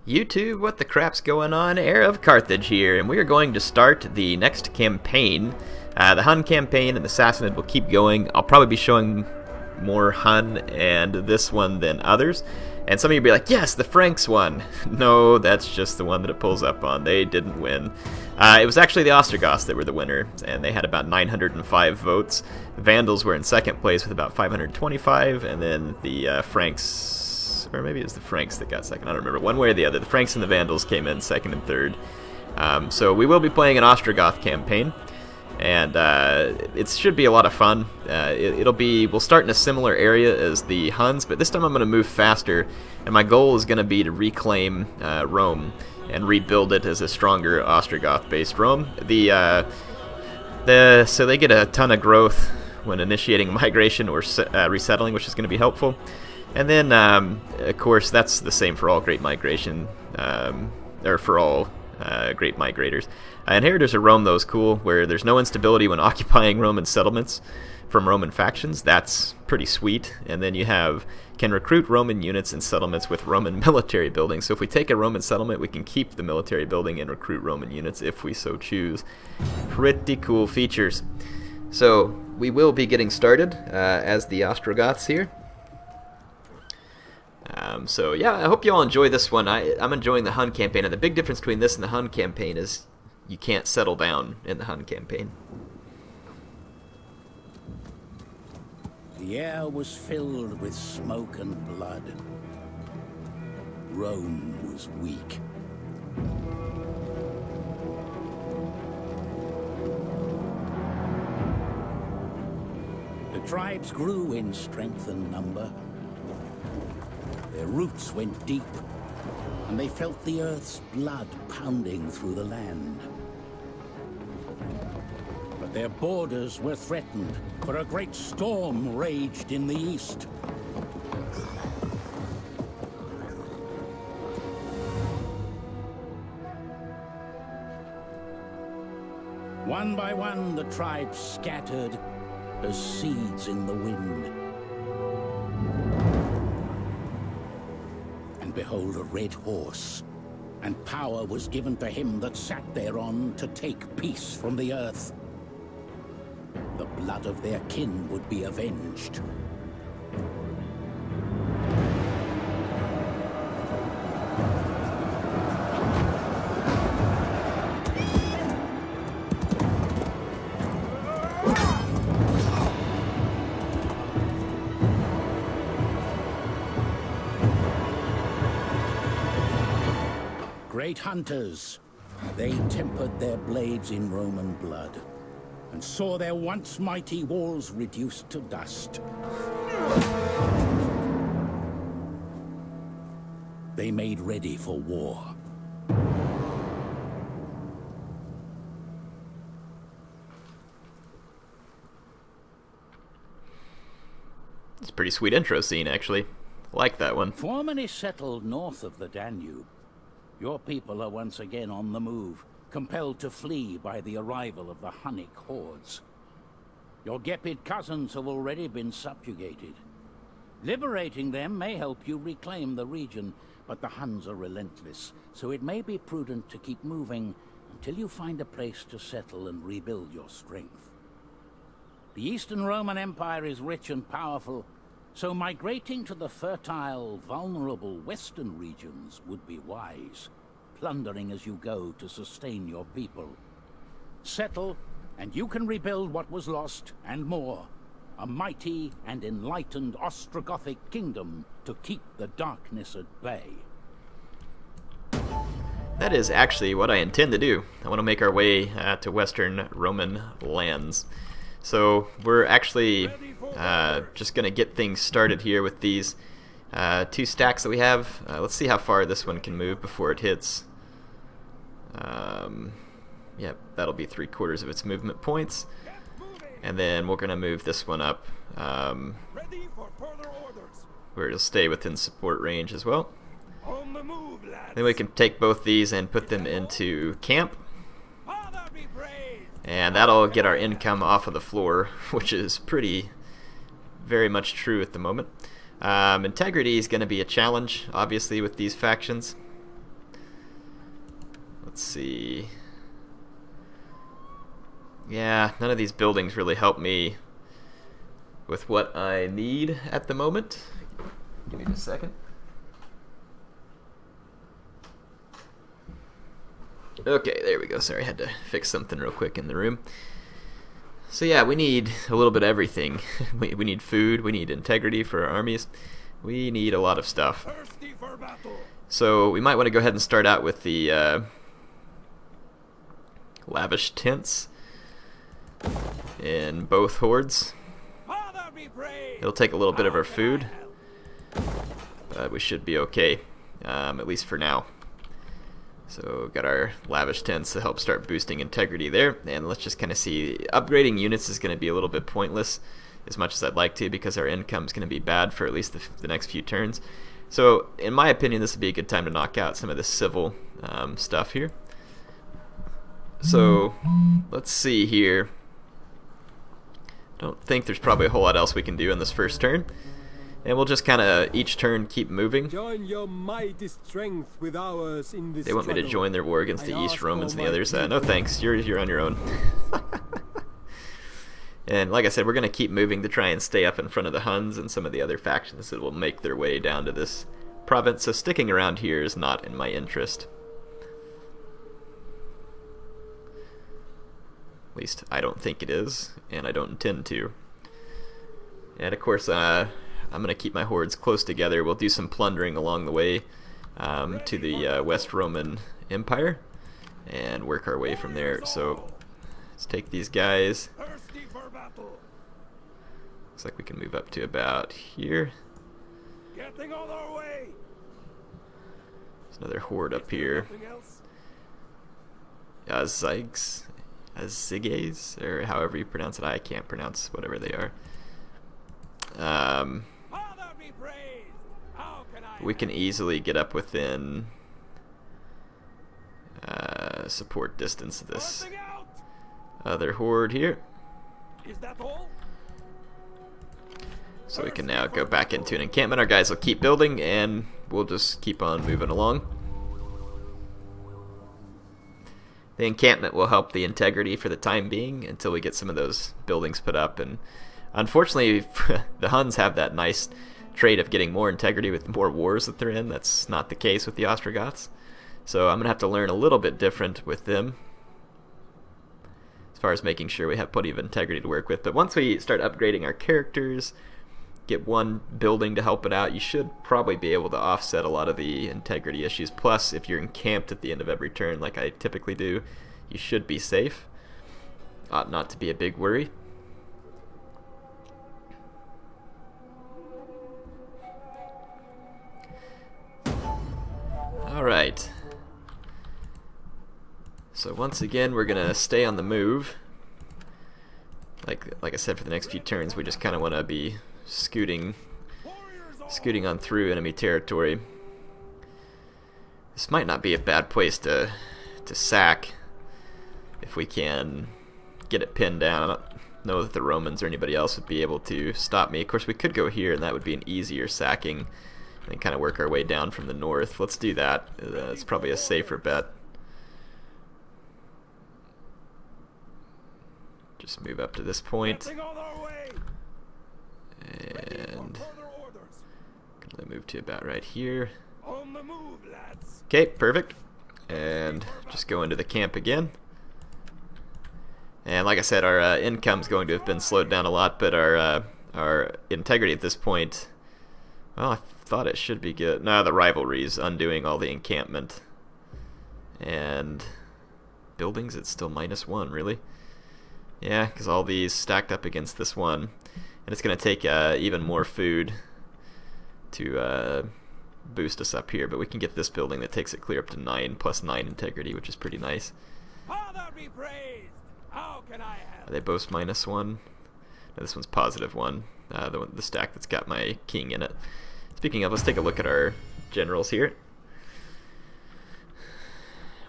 YouTube, what the crap's going on? HeirofCarthage here, and we are going to start the next campaign. The Hun campaign and the Sassanid will keep going. I'll probably be showing more Hun and this one than others. And some of you will be like, yes, the Franks won. No, that's just the one that it pulls up on. They didn't win. It was actually the Ostrogoths that were the winner, and they had about 905 votes. The Vandals were in second place with about 525, and then the Franks, or maybe it was the Franks that got second, I don't remember. One way or the other, the Franks and the Vandals came in second and third. So we will be playing an Ostrogoth campaign, and it should be a lot of fun. We'll start in a similar area as the Huns, but this time I'm going to move faster, and my goal is going to be to reclaim Rome and rebuild it as a stronger Ostrogoth-based Rome. So they get a ton of growth when initiating migration or resettling, which is going to be helpful. And then, of course, that's the same for all great migration, or for all great migrators. Inheritors of Rome, though, is cool, where there's no instability when occupying Roman settlements from Roman factions. That's pretty sweet. And then you can recruit Roman units and settlements with Roman military buildings. So if we take a Roman settlement, we can keep the military building and recruit Roman units if we so choose. Pretty cool features. So we will be getting started as the Ostrogoths here. So yeah, I hope you all enjoy this one. I'm enjoying the Hun campaign, and the big difference between this and the Hun campaign is you can't settle down in the Hun campaign. The air was filled with smoke and blood. Rome was weak. The tribes grew in strength and number. Their roots went deep, and they felt the earth's blood pounding through the land. But their borders were threatened, for a great storm raged in the east. One by one, the tribes scattered as seeds in the wind. And behold, a red horse, and power was given to him that sat thereon to take peace from the earth. The blood of their kin would be avenged. Great hunters, they tempered their blades in Roman blood, and saw their once mighty walls reduced to dust. They made ready for war. It's a pretty sweet intro scene, actually. I like that one. Formerly settled north of the Danube, your people are once again on the move, compelled to flee by the arrival of the Hunnic hordes. Your Gepid cousins have already been subjugated. Liberating them may help you reclaim the region, but the Huns are relentless, so it may be prudent to keep moving until you find a place to settle and rebuild your strength. The Eastern Roman Empire is rich and powerful, so migrating to the fertile, vulnerable western regions would be wise, plundering as you go to sustain your people. Settle, and you can rebuild what was lost, and more. A mighty and enlightened Ostrogothic kingdom to keep the darkness at bay. That is actually what I intend to do. I want to make our way to Western Roman lands. So we're actually just going to get things started here with these two stacks that we have. Let's see how far this one can move before it hits. Yep, that'll be 3/4 of its movement points. And then we're going to move this one up where it'll stay within support range as well. Then we can take both these and put them into camp. And that'll get our income off of the floor, which is very much true at the moment. Integrity is going to be a challenge, obviously, with these factions. Let's see. Yeah, none of these buildings really help me with what I need at the moment. Give me just a second. Okay, there we go. Sorry, I had to fix something real quick in the room. So yeah, we need a little bit of everything. we need food, we need integrity for our armies. We need a lot of stuff. So we might want to go ahead and start out with the lavish tents in both hordes. It'll take a little bit of our food, but we should be okay, at least for now. So got our lavish tents to help start boosting integrity there, and let's just kind of see. Upgrading units is going to be a little bit pointless as much as I'd like to, because our income is going to be bad for at least the next few turns. So in my opinion, this would be a good time to knock out some of the civil stuff here. So let's see here. Don't think there's probably a whole lot else we can do in this first turn. And we'll just kind of each turn keep moving. Join your mighty strength with ours in this They want me to join their war against the East Romans and the others. No thanks, you're on your own. And like I said, we're going to keep moving to try and stay up in front of the Huns and some of the other factions that will make their way down to this province. So sticking around here is not in my interest. At least I don't think it is, and I don't intend to. And of course, I'm going to keep my hordes close together. We'll do some plundering along the way to the West Roman Empire and work our way from there. So let's take these guys. Looks like we can move up to about here. There's another horde up here. Ziges, or however you pronounce it. I can't pronounce whatever they are. We can easily get up within support distance of this other horde here. So we can now go back into an encampment. Our guys will keep building, and we'll just keep on moving along. The encampment will help the integrity for the time being until we get some of those buildings put up. And unfortunately, the Huns have that nice trait of getting more integrity with more wars that they're in. That's not the case with the Ostrogoths. So I'm going to have to learn a little bit different with them as far as making sure we have plenty of integrity to work with. But once we start upgrading our characters, get one building to help it out, you should probably be able to offset a lot of the integrity issues. Plus, if you're encamped at the end of every turn like I typically do, you should be safe. Ought not to be a big worry. Alright. So once again, we're going to stay on the move. Like I said, for the next few turns, we just kind of want to be scooting on through enemy territory. This might not be a bad place to sack if we can get it pinned down. I don't know that the Romans or anybody else would be able to stop me. Of course, we could go here, and that would be an easier sacking, and kind of work our way down from the north. Let's do that. It's probably a safer bet. Just move up to this point. And gonna move to about right here. Okay, perfect. And just go into the camp again. And like I said, our income's going to have been slowed down a lot, but our integrity at this point, well, I thought it should be good. No, the rivalry's undoing all the encampment. And buildings, it's still -1, really? Yeah, because all these stacked up against this one. And it's going to take even more food to boost us up here. But we can get this building that takes it clear up to 9 + 9 integrity, which is pretty nice. Are they both -1? No, this one's +1. The stack that's got my king in it. Speaking of, let's take a look at our generals here.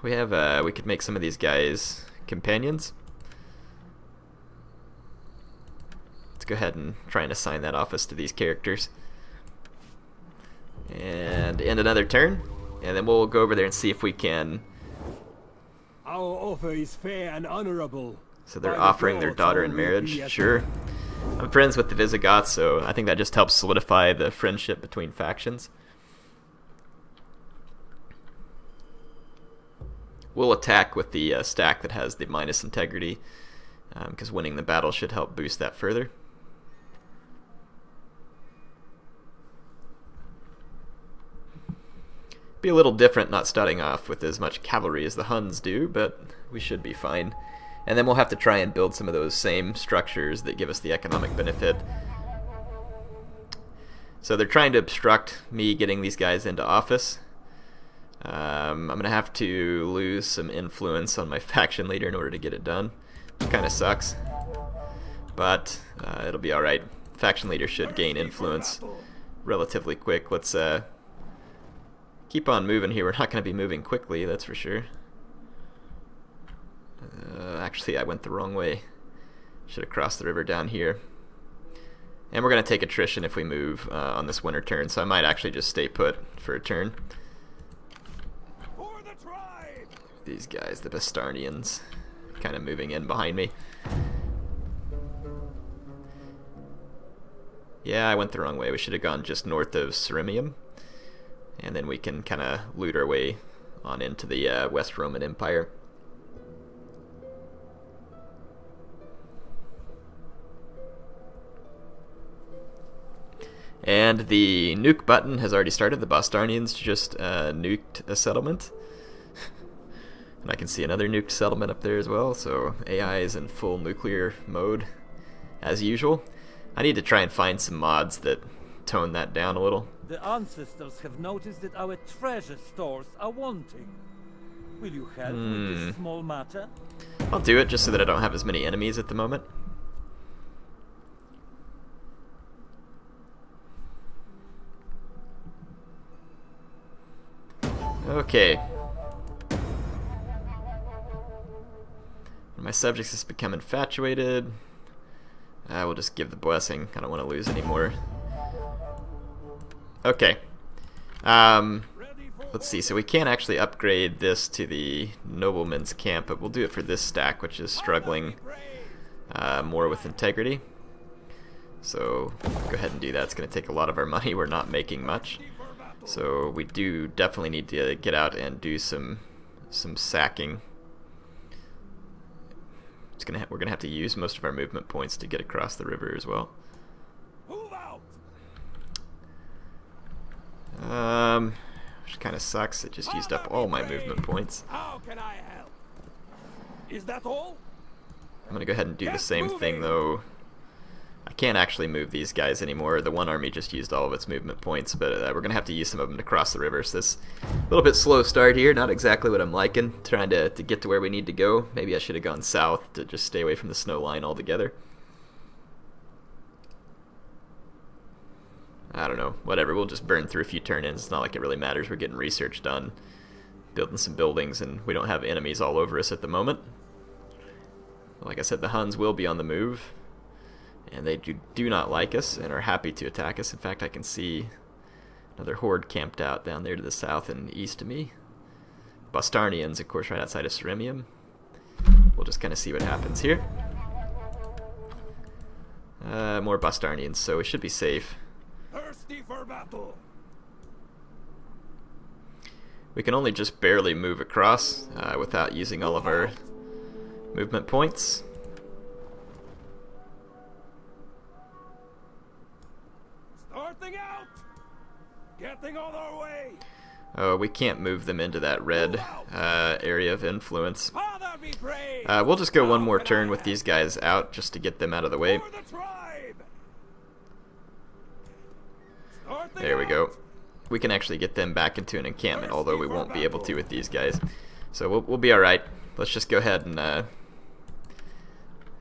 We have we could make some of these guys companions. Let's go ahead and try and assign that office to these characters. And end another turn, and then we'll go over there and see if we can offer is fair and honorable. So they're By the offering their gods, daughter all in will marriage. be as Sure. I'm friends with the Visigoths, so I think that just helps solidify the friendship between factions. We'll attack with the stack that has the minus integrity, because winning the battle should help boost that further. Be a little different not starting off with as much cavalry as the Huns do, but we should be fine. And then we'll have to try and build some of those same structures that give us the economic benefit. So they're trying to obstruct me getting these guys into office. I'm going to have to lose some influence on my faction leader in order to get it done. Kind of sucks, but it'll be alright. Faction leader should gain influence relatively quick. Let's keep on moving here. We're not going to be moving quickly, that's for sure. Actually, I went the wrong way. Should have crossed the river down here. And we're going to take attrition if we move on this winter turn, so I might actually just stay put for a turn. These guys, the Bastarnians, kind of moving in behind me. Yeah, I went the wrong way. We should have gone just north of Cyrimium, and then we can kind of loot our way on into the West Roman Empire. And the nuke button has already started. The Bastarnians just nuked a settlement. And I can see another nuked settlement up there as well, so AI is in full nuclear mode, as usual. I need to try and find some mods that tone that down a little. The ancestors have noticed that our treasure stores are wanting. Will you help with this small matter? I'll do it just so that I don't have as many enemies at the moment. Okay. My subjects has become infatuated. We'll just give the blessing. I don't want to lose anymore. Okay. Let's see. So we can't actually upgrade this to the nobleman's camp, but we'll do it for this stack, which is struggling more with integrity. So go ahead and do that. It's going to take a lot of our money. We're not making much. So we do definitely need to get out and do some sacking. We're gonna have to use most of our movement points to get across the river as well. Move out. Which kind of sucks. It just used up all my movement points. How can I help? Is that all? I'm gonna go ahead and do the same thing though. I can't actually move these guys anymore. The one army just used all of its movement points, but we're going to have to use some of them to cross the river. So this a little bit slow start here, not exactly what I'm liking, trying to get to where we need to go. Maybe I should have gone south to just stay away from the snow line altogether. I don't know, whatever, we'll just burn through a few turn-ins. It's not like it really matters. We're getting research done, building some buildings, and we don't have enemies all over us at the moment. Like I said, the Huns will be on the move. And they do not like us and are happy to attack us. In fact, I can see another horde camped out down there to the south and east of me. Bastarnians, of course, right outside of Cyrimium. We'll just kind of see what happens here. More Bastarnians, so we should be safe. Thirsty for battle. We can only just barely move across without using all of our movement points. Out! Getting on our way! Oh, we can't move them into that red area of influence. We'll just go one more turn with these guys out just to get them out of the way. There we go. We can actually get them back into an encampment, although we won't be able to with these guys. So we'll be alright. Let's just go ahead and...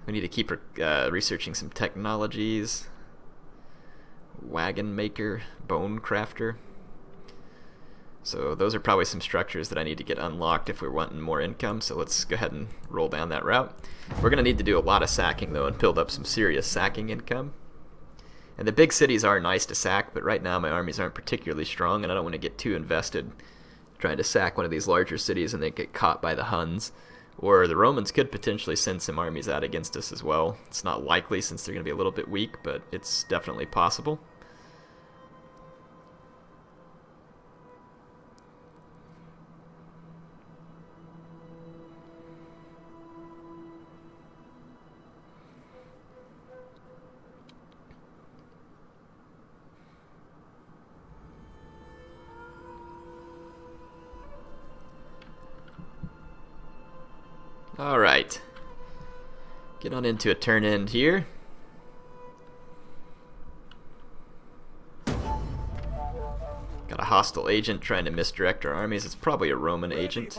we need to keep researching some technologies. Wagon maker, bone crafter. So those are probably some structures that I need to get unlocked if we're wanting more income, so let's go ahead and roll down that route. We're going to need to do a lot of sacking though and build up some serious sacking income. And the big cities are nice to sack, but right now my armies aren't particularly strong and I don't want to get too invested trying to sack one of these larger cities and then get caught by the Huns Or the Romans could potentially send some armies out against us as well. It's not likely since they're going to be a little bit weak, but it's definitely possible. Alright, get on into a turn end here. Got a hostile agent trying to misdirect our armies. It's probably a Roman agent.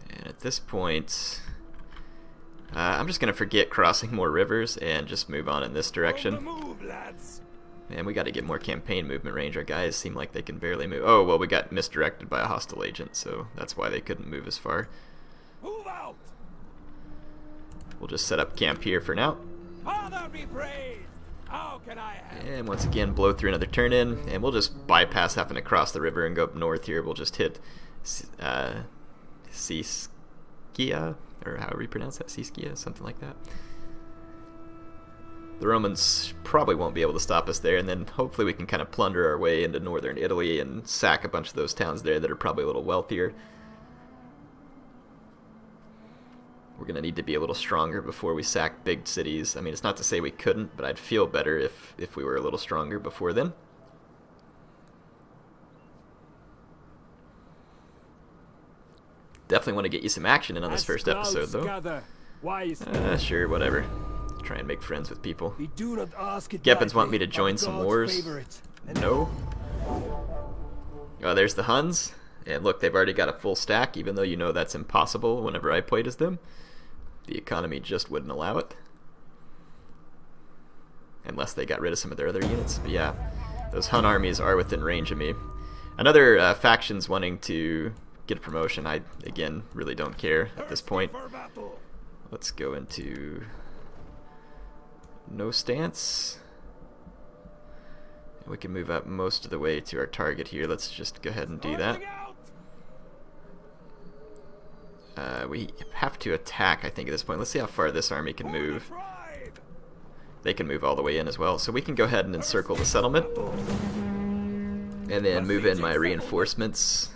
And at this point, I'm just going to forget crossing more rivers and just move on in this direction. Man, we got to get more campaign movement range. Our guys seem like they can barely move. Oh, well, we got misdirected by a hostile agent, so that's why they couldn't move as far. Move out. We'll just set up camp here for now. Father be praised. How can I help? And once again, blow through another turn in, and we'll just bypass having to cross the river and go up north here. We'll just hit Siscia, or however you pronounce that, Siscia, something like that. The Romans probably won't be able to stop us there, and then hopefully we can kind of plunder our way into northern Italy and sack a bunch of those towns there that are probably a little wealthier. We're going to need to be a little stronger before we sack big cities. I mean, it's not to say we couldn't, but I'd feel better if we were a little stronger before then. Definitely want to get you some action in on this first episode, though. Sure, whatever. Try and make friends with people. Geppins want me to join some wars. No. Oh, there's the Huns. And look, they've already got a full stack, even though you know that's impossible whenever I played as them. The economy just wouldn't allow it. Unless they got rid of some of their other units. But yeah, those Hun armies are within range of me. Another faction's wanting to get a promotion. I, again, really don't care at this point. Let's go into no stance. We can move up most of the way to our target here. Let's just go ahead and do that. We have to attack, I think, at this point. Let's see how far this army can move. They can move all the way in as well. So we can go ahead and encircle the settlement. And then move in my reinforcements.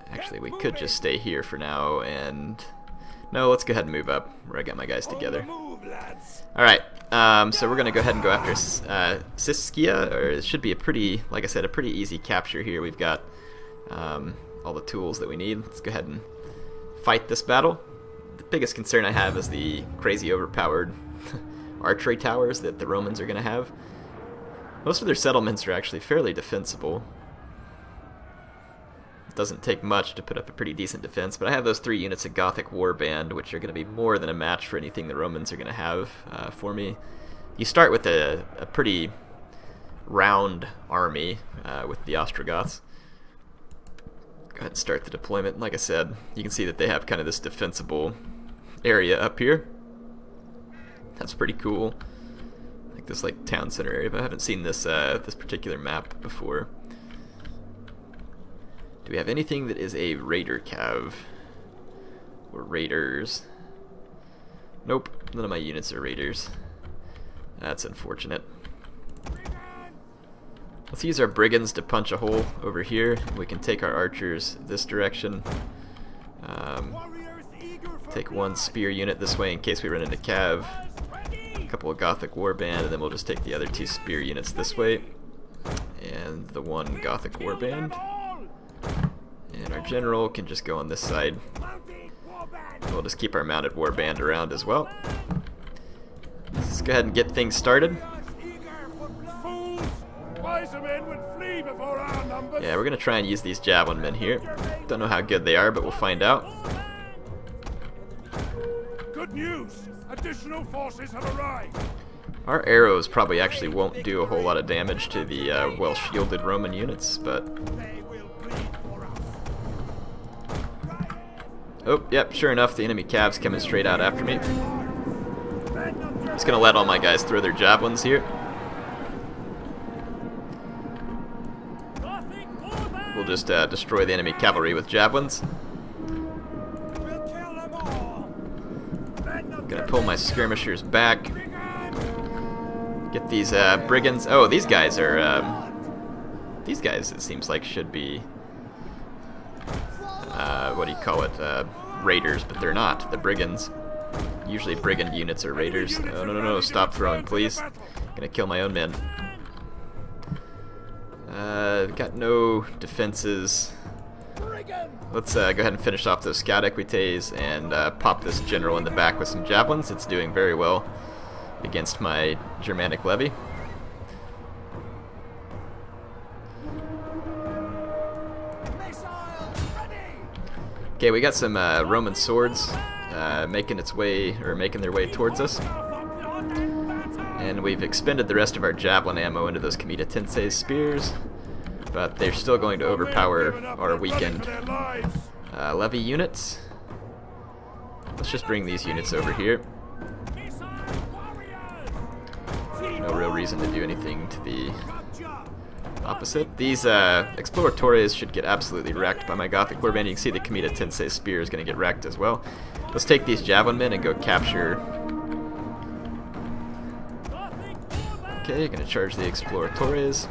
Actually, we could just stay here for now, and no, let's go ahead and move up where I got my guys together. Alright, so we're going to go ahead and go after Siscia, or it should be a pretty, like I said, a pretty easy capture here. We've got all the tools that we need. Let's go ahead and fight this battle. The biggest concern I have is the crazy overpowered archery towers that the Romans are going to have. Most of their settlements are actually fairly defensible. Doesn't take much to put up a pretty decent defense, but I have those 3 units of Gothic Warband, which are going to be more than a match for anything the Romans are going to have for me. You start with a pretty round army with the Ostrogoths. Go ahead and start the deployment. Like I said, you can see that they have kind of this defensible area up here. That's pretty cool. Like this town center area, but I haven't seen this this particular map before. Do we have anything that is a raider cav? Or raiders? Nope, none of my units are raiders. That's unfortunate. Let's use our brigands to punch a hole over here. We can take our archers this direction. Take 1 spear unit this way in case we run into cav. A couple of Gothic Warband, and then we'll just take the other 2 spear units this way. And the 1 Gothic Warband. And our general can just go on this side. We'll just keep our mounted warband around as well. Let's go ahead and get things started. Yeah, we're going to try and use these javelin men here. Don't know how good they are, but we'll find out. Good news! Additional forces have arrived. Our arrows probably actually won't do a whole lot of damage to the well-shielded Roman units, but... Oh, yep, sure enough, the enemy cav's coming straight out after me. Just gonna let all my guys throw their javelins here. we'll just destroy the enemy cavalry with javelins. Gonna pull my skirmishers back. Get these brigands. Oh, these guys are. These guys, it seems like, should be. What do you call it? Raiders, but they're not. They're brigands. Usually brigand units are raiders. Oh, no, no, no. Stop throwing, please. Gonna kill my own men. Got no defenses. Let's go ahead and finish off those scout equites and pop this general in the back with some javelins. It's doing very well against my Germanic levy. Okay, we got some Roman swords making their way towards us. And we've expended the rest of our javelin ammo into those Comitatenses spears, but they're still going to overpower our weakened levy units. Let's just bring these units over here. No real reason to do anything to the opposite. These exploratores should get absolutely wrecked by my Gothic warband. You can see the Comitatenses spear is going to get wrecked as well. Let's take these javelin men and go capture. Okay, gonna charge the exploratores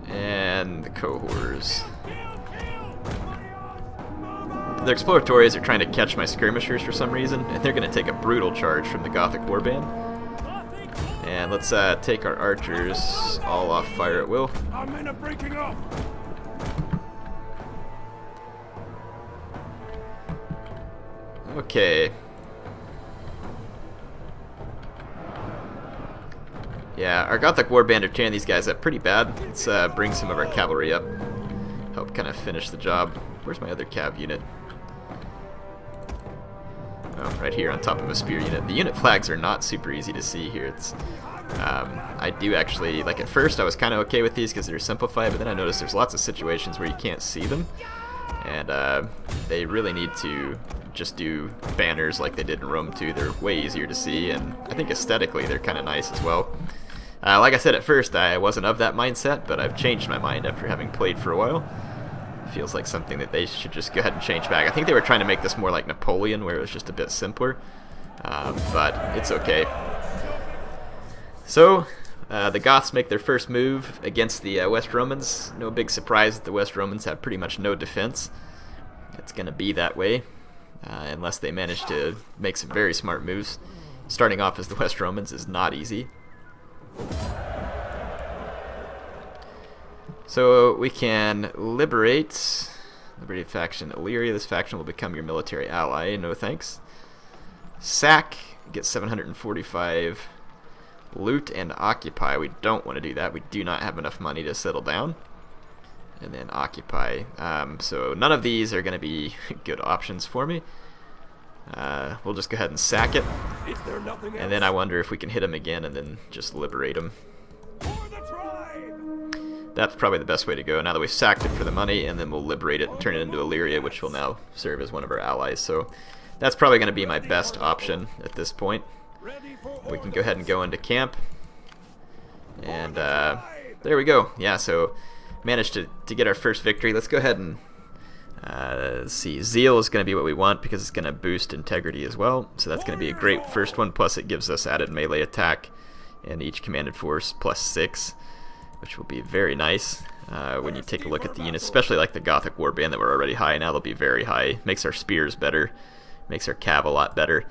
and the cohorts. The exploratores are trying to catch my skirmishers for some reason, and they're gonna take a brutal charge from the Gothic warband. And let's take our archers all off fire at will. Our men are breaking up. Okay. Yeah, our Gothic warband are tearing these guys up pretty bad. Let's bring some of our cavalry up. Help kind of finish the job. Where's my other cav unit? Oh, right here on top of a spear unit. The unit flags are not super easy to see here. It's I do actually, like at first I was kind of okay with these because they're simplified, but then I noticed there's lots of situations where you can't see them. And they really need to just do banners like they did in Rome 2. They're way easier to see, and I think aesthetically they're kind of nice as well. Like I said at first, I wasn't of that mindset, but I've changed my mind after having played for a while. It feels like something that they should just go ahead and change back. I think they were trying to make this more like Napoleon, where it was just a bit simpler, but it's okay. So, the Goths make their first move against the West Romans. No big surprise that the West Romans have pretty much no defense. It's going to be that way, unless they manage to make some very smart moves. Starting off as the West Romans is not easy. So we can liberate faction Illyria. This faction will become your military ally. No thanks. Sack, get 745 loot, and occupy. We don't want to do that. We do not have enough money to settle down. And then occupy. So none of these are going to be good options for me. We'll just go ahead and sack it. And then I wonder if we can hit them again and then just liberate them. That's probably the best way to go now that we've sacked it for the money, and then we'll liberate it and turn it into Illyria, which will now serve as one of our allies. So that's probably going to be my best option at this point. We can go ahead and go into camp. And there we go. Yeah, so managed to get our first victory. Let's go ahead and let's see. Zeal is going to be what we want because it's going to boost integrity as well. So that's going to be a great first one. Plus it gives us added melee attack in each commanded force plus 6, which will be very nice when you take a look at the units, especially like the Gothic warband that were already high. Now they'll be very high. Makes our spears better. Makes our cav a lot better.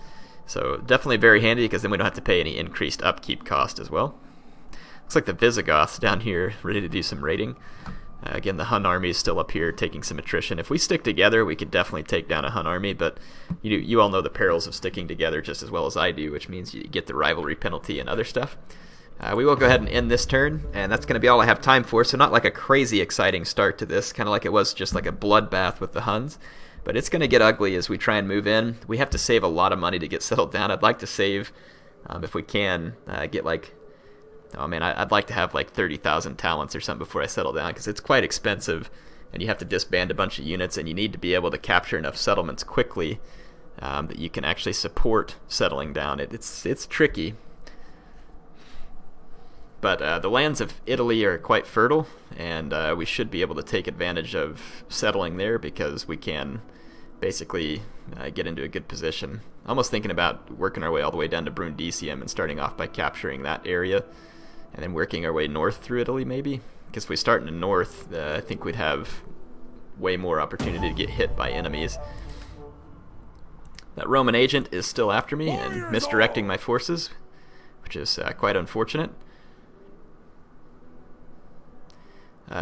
So definitely very handy because then we don't have to pay any increased upkeep cost as well. Looks like the Visigoths down here ready to do some raiding. Again, the Hun army is still up here taking some attrition. If we stick together, we could definitely take down a Hun army, but you all know the perils of sticking together just as well as I do, which means you get the rivalry penalty and other stuff. We will go ahead and end this turn, and that's going to be all I have time for, so not like a crazy exciting start to this, kind of like it was just like a bloodbath with the Huns. But it's going to get ugly as we try and move in. We have to save a lot of money to get settled down. I'd like to save, if we can, get like, oh man, I'd like to have like 30,000 talents or something before I settle down, because it's quite expensive, and you have to disband a bunch of units, and you need to be able to capture enough settlements quickly that you can actually support settling down. It's tricky. But the lands of Italy are quite fertile, and we should be able to take advantage of settling there because we can basically get into a good position. Almost thinking about working our way all the way down to Brundisium and starting off by capturing that area, and then working our way north through Italy maybe. Because if we start in the north, I think we'd have way more opportunity to get hit by enemies. That Roman agent is still after me and misdirecting my forces, which is quite unfortunate.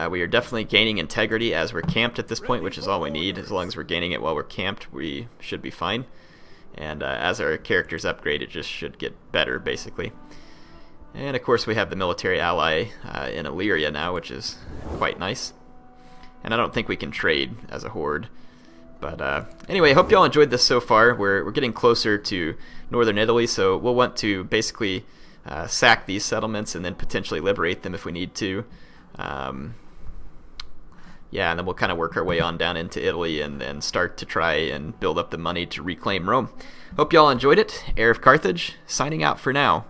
We are definitely gaining integrity as we're camped at this point, which is all we need. As long as we're gaining it while we're camped, we should be fine. And as our characters upgrade, it just should get better, basically. And of course we have the military ally in Illyria now, which is quite nice. And I don't think we can trade as a horde. But anyway, I hope y'all enjoyed this so far. We're getting closer to northern Italy, so we'll want to basically sack these settlements and then potentially liberate them if we need to. Yeah, and then we'll kind of work our way on down into Italy and then start to try and build up the money to reclaim Rome. Hope y'all enjoyed it. HeirofCarthage, signing out for now.